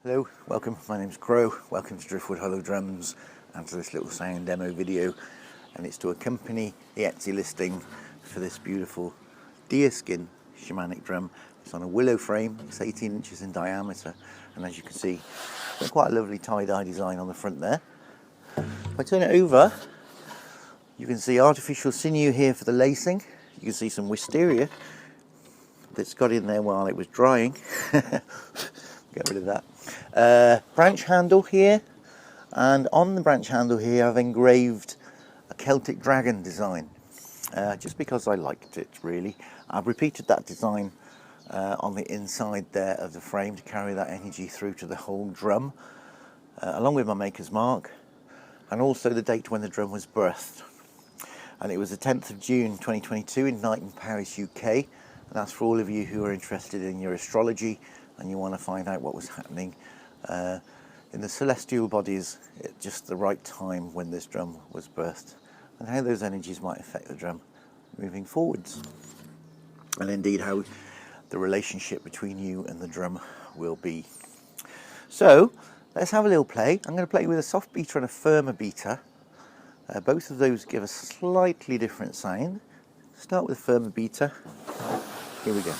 Hello, welcome, my name's Crow, welcome to Driftwood Hollow Drums and to this little sound demo video, and it's to accompany the Etsy listing for this beautiful deerskin shamanic drum. It's on a willow frame, it's 18 inches in diameter, and as you can see, it's got quite a lovely tie-dye design on the front there. If I turn it over, you can see artificial sinew here for the lacing. You can see some wisteria that's got in there while it was drying. Get rid of that. Branch handle here, and on the branch handle here I've engraved a Celtic dragon design, just because I liked it really. I've repeated that design on the inside there of the frame to carry that energy through to the whole drum, along with my maker's mark and also the date when the drum was birthed. And it was the 10th of June 2022 in Knighton, Paris, UK. And that's for all of you who are interested in your astrology and you want to find out what was happening in the celestial bodies at just the right time when this drum was birthed, and how those energies might affect the drum moving forwards, and indeed how the relationship between you and the drum will be. So let's have a little play. I'm going to play with a soft beater and a firmer beater. Both of those give a slightly different sound. Start with a firmer beater. Here we go.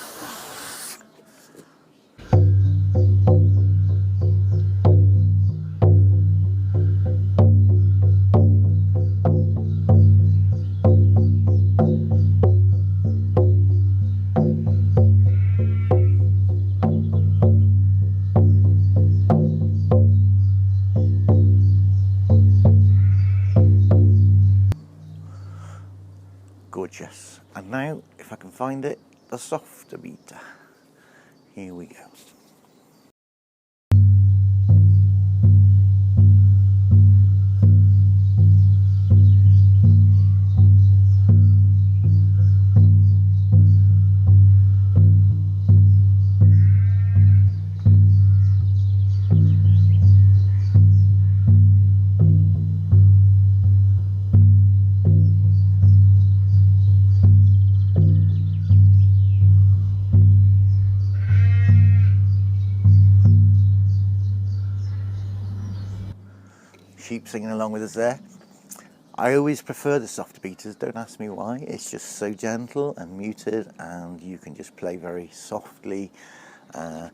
Gorgeous. And now, if I can find it, the softer beater. Here we go. Sheep singing along with us there. I always prefer the soft beaters, don't ask me why. It's just so gentle and muted, and you can just play very softly and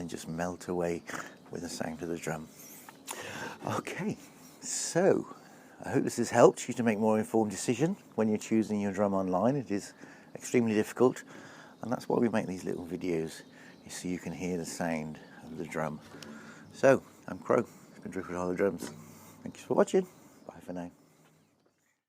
just melt away with the sound of the drum. Okay, so I hope this has helped you to make more informed decision when you're choosing your drum online. It is extremely difficult, and that's why we make these little videos, so you can hear the sound of the drum. So I'm Crow, it's been Driftwood Hollow Drums. Thanks for watching. Bye for now.